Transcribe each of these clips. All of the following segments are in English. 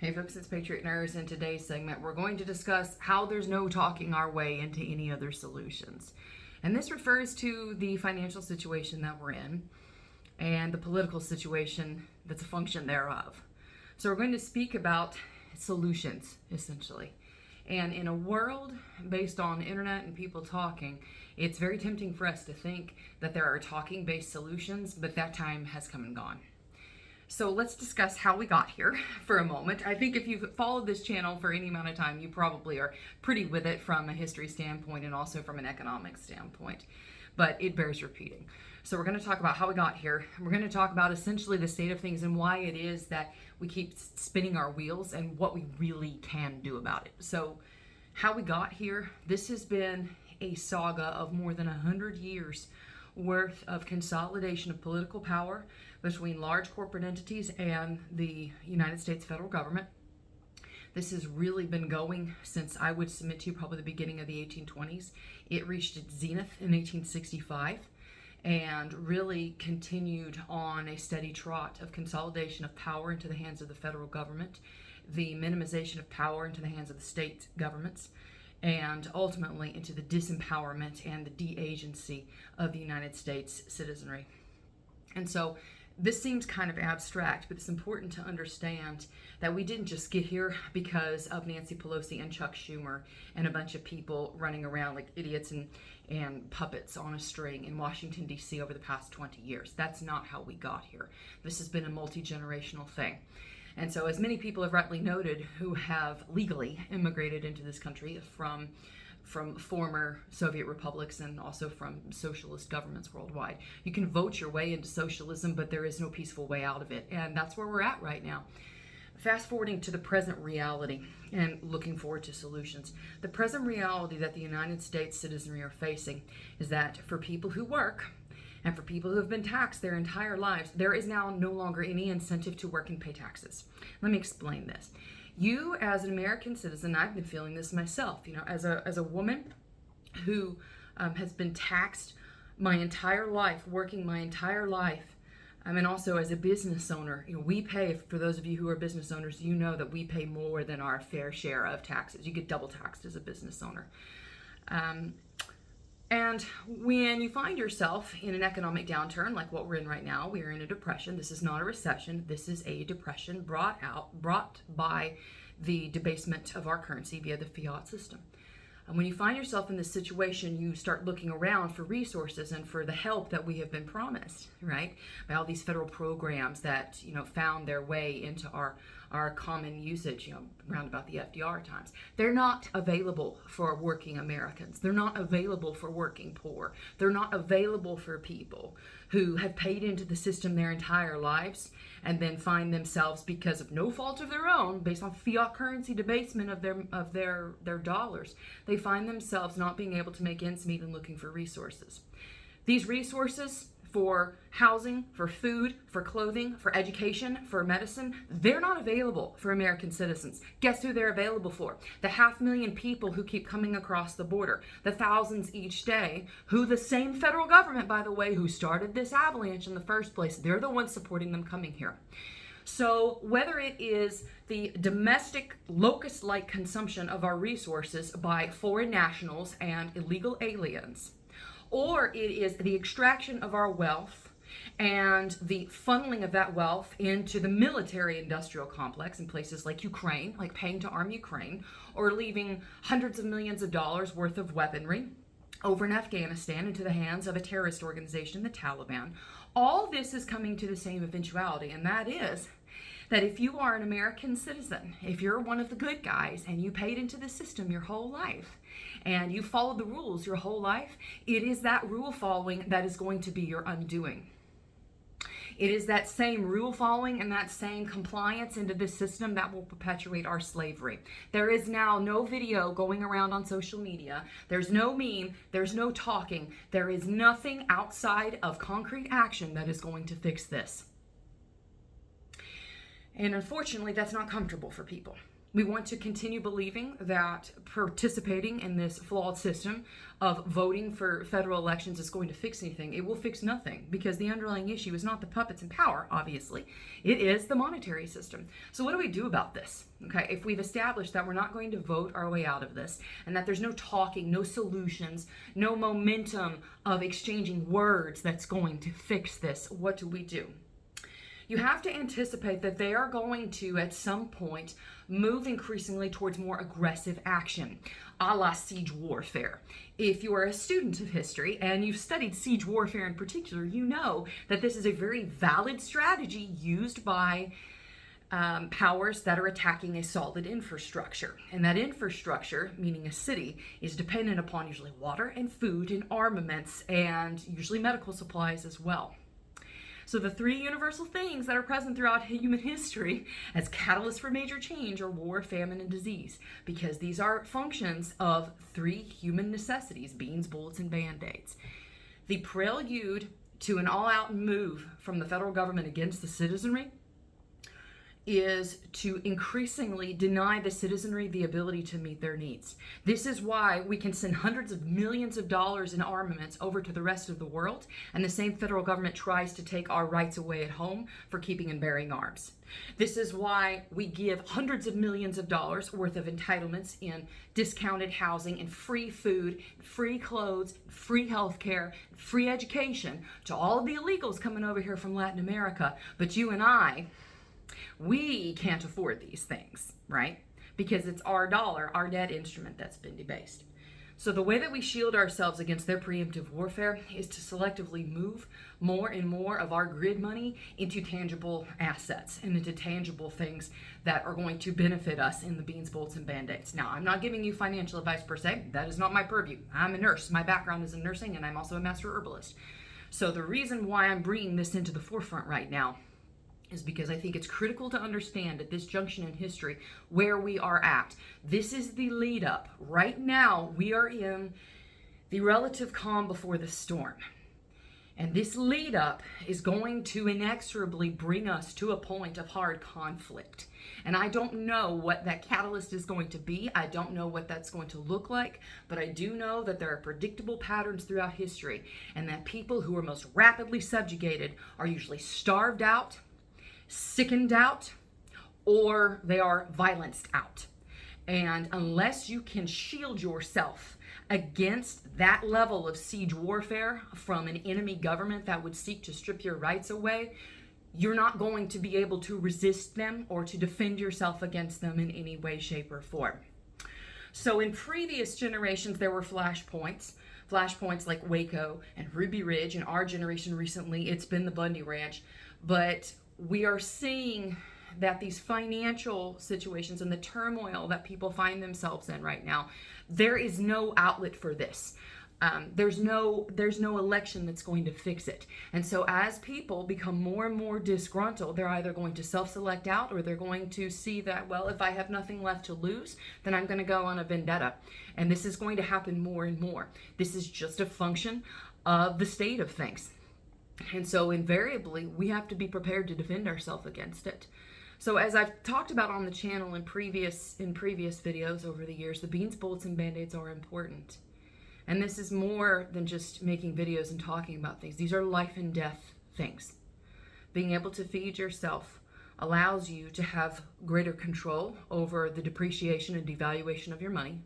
Hey folks, it's Patriot Nurse. In today's segment, we're going to discuss how there's no talking our way into any other solutions. And this refers to the financial situation that we're in and the political situation that's a function thereof. So we're going to speak about solutions, essentially. And in a world based on internet and people talking, it's very tempting for us to think that there are talking-based solutions, but that time has come and gone. So let's discuss how we got here for a moment. I think if you've followed this channel for any amount of time, you probably are pretty with it from a history standpoint and also from an economic standpoint, but it bears repeating. So we're going to talk about how we got here. We're going to talk about essentially the state of things and why it is that we keep spinning our wheels and what we really can do about it. So how we got here, this has been a saga of more than 100 years worth of consolidation of political power between large corporate entities and the United States federal government. This has really been going since, I would submit to you, probably the beginning of the 1820s. It reached its zenith in 1865 and really continued on a steady trot of consolidation of power into the hands of the federal government, the minimization of power into the hands of the state governments, and ultimately into the disempowerment and the de-agency of the United States citizenry. And so this seems kind of abstract, but it's important to understand that we didn't just get here because of Nancy Pelosi and Chuck Schumer and a bunch of people running around like idiots and puppets on a string in Washington, D.C. over the past 20 years. That's not how we got here. This has been a multi-generational thing. And so, as many people have rightly noted who have legally immigrated into this country from former Soviet republics and also from socialist governments worldwide, you can vote your way into socialism, but there is no peaceful way out of it. And that's where we're at right now. Fast forwarding to the present reality and looking forward to solutions. The present reality that the United States citizenry are facing is that for people who work, and for people who have been taxed their entire lives, there is now no longer any incentive to work and pay taxes. Let me explain this. You, as an American citizen, I've been feeling this myself. As a woman who has been taxed my entire life, working my entire life, and also as a business owner, we pay. For those of you who are business owners, you know that we pay more than our fair share of taxes. You get double taxed as a business owner. And when you find yourself in an economic downturn like what we're in right now, we are in a depression. This is not a recession. This is a depression brought by the debasement of our currency via the fiat system. And when you find yourself in this situation, you start looking around for resources and for the help that we have been promised, right? By all these federal programs that, found their way into our common usage, around about the FDR times. They're not available for working Americans. They're not available for working poor. They're not available for people who have paid into the system their entire lives and then find themselves, because of no fault of their own, based on fiat currency debasement of their dollars, they find themselves not being able to make ends meet and looking for resources. These resources for housing, for food, for clothing, for education, for medicine, they're not available for American citizens. Guess who they're available for? The 500,000 people who keep coming across the border, the thousands each day, who the same federal government, by the way, who started this avalanche in the first place, they're the ones supporting them coming here. So whether it is the domestic locust-like consumption of our resources by foreign nationals and illegal aliens, or it is the extraction of our wealth and the funneling of that wealth into the military-industrial complex in places like Ukraine, like paying to arm Ukraine, or leaving hundreds of millions of dollars worth of weaponry over in Afghanistan into the hands of a terrorist organization, the Taliban. All this is coming to the same eventuality, and that is that if you are an American citizen, if you're one of the good guys and you paid into the system your whole life and you followed the rules your whole life, it is that rule following that is going to be your undoing. It is that same rule following and that same compliance into this system that will perpetuate our slavery. There is now no video going around on social media. There's no meme. There's no talking. There is nothing outside of concrete action that is going to fix this. And unfortunately, that's not comfortable for people. We want to continue believing that participating in this flawed system of voting for federal elections is going to fix anything. It will fix nothing, because the underlying issue is not the puppets in power, obviously. It is the monetary system. So what do we do about this? Okay, if we've established that we're not going to vote our way out of this, and that there's no talking, no solutions, no momentum of exchanging words that's going to fix this, what do we do? You have to anticipate that they are going to, at some point, move increasingly towards more aggressive action, a la siege warfare. If you are a student of history and you've studied siege warfare in particular, you know that this is a very valid strategy used by powers that are attacking a solid infrastructure. And that infrastructure, meaning a city, is dependent upon usually water and food and armaments and usually medical supplies as well. So the three universal things that are present throughout human history as catalysts for major change are war, famine, and disease, because these are functions of three human necessities: beans, bullets, and band-aids. The prelude to an all-out move from the federal government against the citizenry is to increasingly deny the citizenry the ability to meet their needs. This is why we can send hundreds of millions of dollars in armaments over to the rest of the world, and the same federal government tries to take our rights away at home for keeping and bearing arms. This is why we give hundreds of millions of dollars worth of entitlements in discounted housing and free food, free clothes, free health care, free education to all of the illegals coming over here from Latin America. But you and I, we can't afford these things, right? Because it's our dollar, our debt instrument, that's been debased. So the way that we shield ourselves against their preemptive warfare is to selectively move more and more of our grid money into tangible assets and into tangible things that are going to benefit us in the beans, bullets, and band-aids. Now, I'm not giving you financial advice per se. That is not my purview. I'm a nurse. My background is in nursing, and I'm also a master herbalist. So the reason why I'm bringing this into the forefront right now is because I think it's critical to understand at this junction in history where we are at. This is the lead up. Right now, we are in the relative calm before the storm. And this lead up is going to inexorably bring us to a point of hard conflict. And I don't know what that catalyst is going to be. I don't know what that's going to look like, but I do know that there are predictable patterns throughout history, and that people who are most rapidly subjugated are usually starved out, sickened out, or they are violenced out. And unless you can shield yourself against that level of siege warfare from an enemy government that would seek to strip your rights away, you're not going to be able to resist them or to defend yourself against them in any way, shape, or form. So in previous generations, there were flashpoints like Waco and Ruby Ridge. In our generation recently, it's been the Bundy Ranch. But we are seeing that these financial situations and the turmoil that people find themselves in right now, there is no outlet for this. There's no election that's going to fix it. And so as people become more and more disgruntled, they're either going to self-select out, or they're going to see that, well, if I have nothing left to lose, then I'm going to go on a vendetta. And this is going to happen more and more. This is just a function of the state of things. And so invariably, we have to be prepared to defend ourselves against it. So as I've talked about on the channel in previous videos over the years, the beans, bullets, and band-aids are important. And this is more than just making videos and talking about things. These are life and death things. Being able to feed yourself allows you to have greater control over the depreciation and devaluation of your money.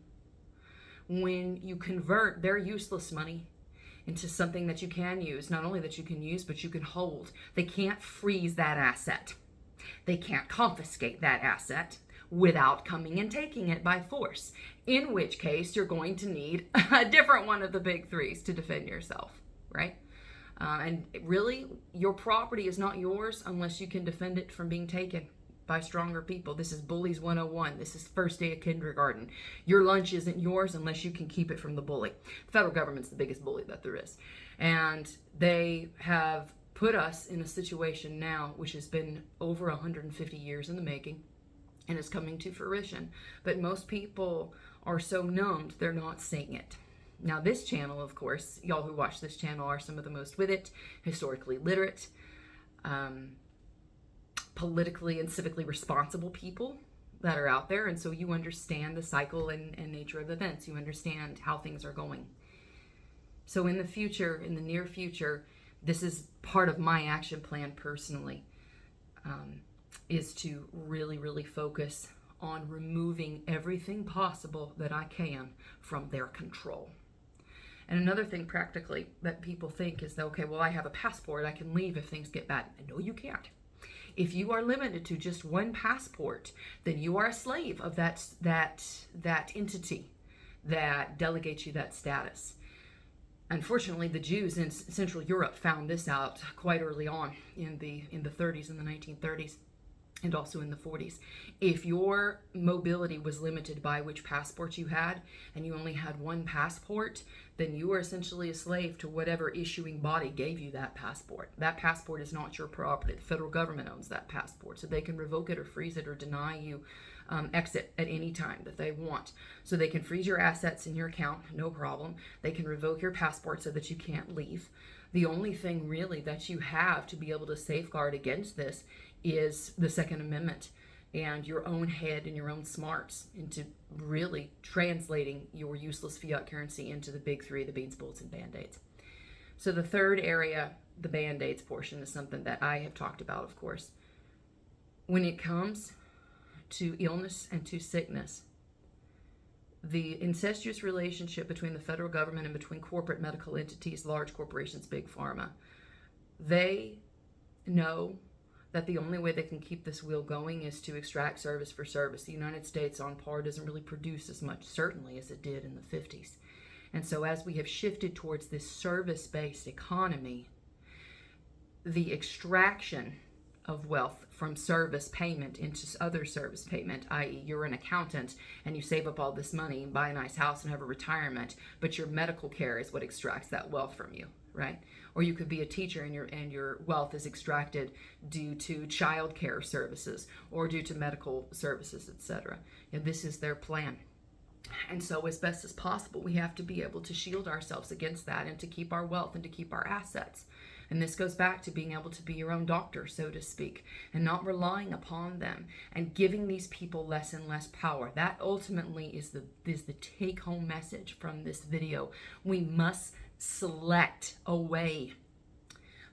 When you convert their useless money into something that you can use, not only that you can use, but you can hold. They can't freeze that asset. They can't confiscate that asset without coming and taking it by force, in which case you're going to need a different one of the big threes to defend yourself, right? And really, your property is not yours unless you can defend it from being taken by stronger people. This is Bullies 101. This is first day of kindergarten. Your lunch isn't yours unless you can keep it from the bully. The federal government's the biggest bully that there is. And they have put us in a situation now which has been over 150 years in the making and is coming to fruition. But most people are so numbed, they're not seeing it. Now this channel, of course, y'all who watch this channel are some of the most with it, historically literate, politically and civically responsible people. that are out there, and so you understand the cycle and nature of events. You understand how things are going. So in the future, in the near future, this is part of my action plan personally, is to really, really focus on removing everything possible that I can from their control. And another thing practically that people think is that, okay, well, I have a passport, I can leave if things get bad. No, you can't. If you are limited to just one passport, then you are a slave of that entity that delegates you that status. Unfortunately, the Jews in Central Europe found this out quite early on in the 30s, in the 1930s, and also in the 40s. If your mobility was limited by which passport you had, and you only had one passport, then you are essentially a slave to whatever issuing body gave you that passport. That passport is not your property. The federal government owns that passport, so they can revoke it or freeze it or deny you exit at any time that they want. So they can freeze your assets in your account, no problem. They can revoke your passport so that you can't leave. The only thing really that you have to be able to safeguard against this is the Second Amendment and your own head and your own smarts into really translating your useless fiat currency into the big three, the beans, bullets, and band-aids. So the third area, the band-aids portion, is something that I have talked about, of course. When it comes to illness and to sickness, the incestuous relationship between the federal government and between corporate medical entities, large corporations, big pharma, they know that the only way they can keep this wheel going is to extract service for service. The United States on par doesn't really produce as much, certainly, as it did in the 50s. And so as we have shifted towards this service-based economy, the extraction of wealth from service payment into other service payment, i.e. you're an accountant and you save up all this money and buy a nice house and have a retirement, but your medical care is what extracts that wealth from you, right? Or you could be a teacher and your wealth is extracted due to child care services or due to medical services, etc. And this is their plan. And so as best as possible, we have to be able to shield ourselves against that and to keep our wealth and to keep our assets. And this goes back to being able to be your own doctor, so to speak, and not relying upon them and giving these people less and less power. That ultimately is the take-home message from this video. We must select away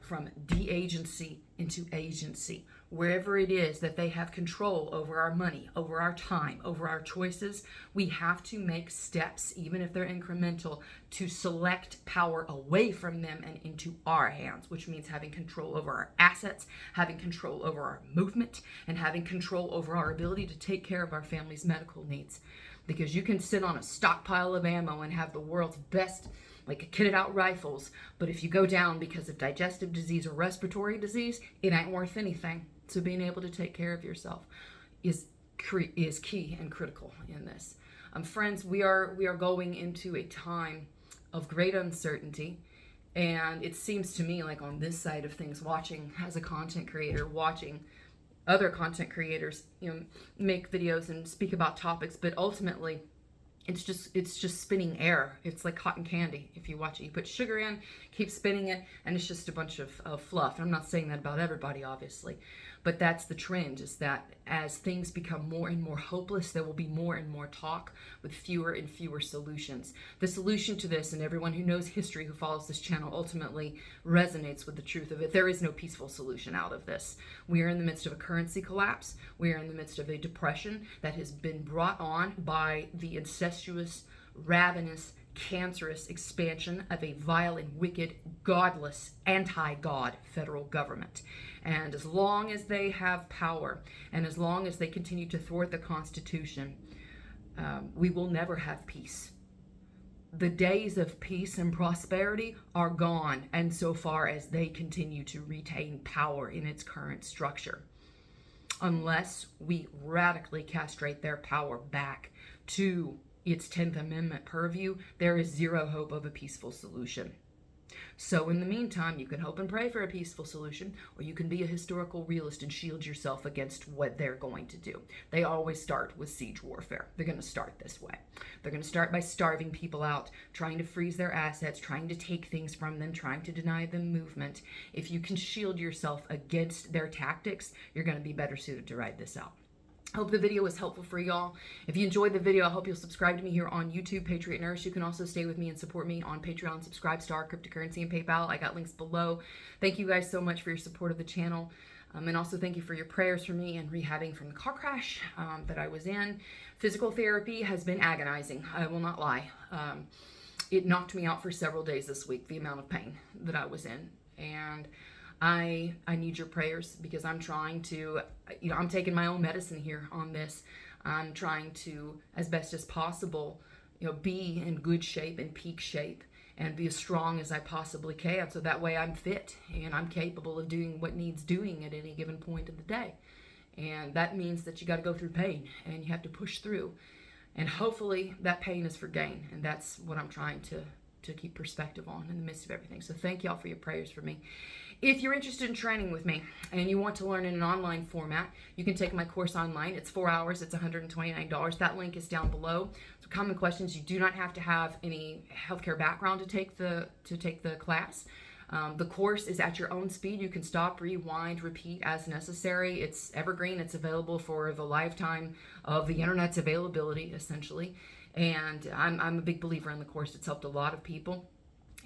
from de-agency into agency. Wherever it is that they have control over our money, over our time, over our choices, we have to make steps, even if they're incremental, to select power away from them and into our hands, which means having control over our assets, having control over our movement, and having control over our ability to take care of our family's medical needs. Because you can sit on a stockpile of ammo and have the world's best kitted out rifles, but if you go down because of digestive disease or respiratory disease, it ain't worth anything. So being able to take care of yourself is key and critical in this. Friends, we are going into a time of great uncertainty, and it seems to me like on this side of things, watching as a content creator, watching other content creators, make videos and speak about topics, but ultimately it's just spinning air. It's like cotton candy. If you watch it, you put sugar in, keep spinning it, and it's just a bunch of fluff. And I'm not saying that about everybody, obviously, but that's the trend, is that as things become more and more hopeless, there will be more and more talk with fewer and fewer solutions. The solution to this, and everyone who knows history, who follows this channel, ultimately resonates with the truth of it. There is no peaceful solution out of this. We are in the midst of a currency collapse. We are in the midst of a depression that has been brought on by the incestuous, ravenous, cancerous expansion of a vile and wicked, godless, anti-God federal government. And as long as they have power, and as long as they continue to thwart the Constitution, we will never have peace. The days of peace and prosperity are gone, and so far as they continue to retain power in its current structure. Unless we radically castrate their power back to its 10th Amendment purview, there is zero hope of a peaceful solution. So in the meantime, you can hope and pray for a peaceful solution, or you can be a historical realist and shield yourself against what they're going to do. They always start with siege warfare. They're going to start this way. They're going to start by starving people out, trying to freeze their assets, trying to take things from them, trying to deny them movement. If you can shield yourself against their tactics, you're going to be better suited to ride this out. Hope the video was helpful for y'all. If you enjoyed the video, I hope you'll subscribe to me here on YouTube, Patriot Nurse. You can also stay with me and support me on Patreon, Subscribestar, cryptocurrency, and PayPal. I got links below. Thank you guys so much for your support of the channel. And also thank you for your prayers for me and rehabbing from the car crash that I was in. Physical therapy has been agonizing. I will not lie. It knocked me out for several days this week, the amount of pain that I was in. And I need your prayers because I'm trying to, I'm taking my own medicine here on this. I'm trying to, as best as possible, be in good shape and peak shape and be as strong as I possibly can. So that way I'm fit and I'm capable of doing what needs doing at any given point of the day. And that means that you got to go through pain and you have to push through. And hopefully that pain is for gain. And that's what I'm trying to keep perspective on in the midst of everything. So thank y'all for your prayers for me. If you're interested in training with me and you want to learn in an online format, you can take my course online. It's 4 hours. It's $129. That link is down below. So common questions. You do not have to have any healthcare background to take the class. The course is at your own speed. You can stop, rewind, repeat as necessary. It's evergreen. It's available for the lifetime of the internet's availability, essentially. And I'm a big believer in the course. It's helped a lot of people,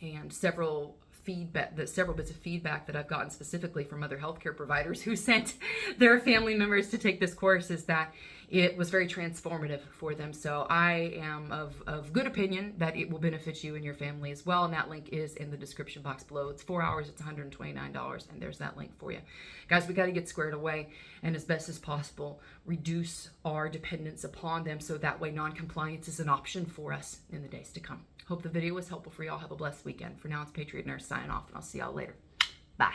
and several bits of feedback that I've gotten specifically from other healthcare providers who sent their family members to take this course is that it was very transformative for them. So I am of good opinion that it will benefit you and your family as well. And that link is in the description box below. It's 4 hours. It's $129. And there's that link for you. Guys, we got to get squared away and as best as possible reduce our dependence upon them so that way non-compliance is an option for us in the days to come. Hope the video was helpful for y'all. Have a blessed weekend. For now, it's Patriot Nurse signing off, and I'll see y'all later. Bye.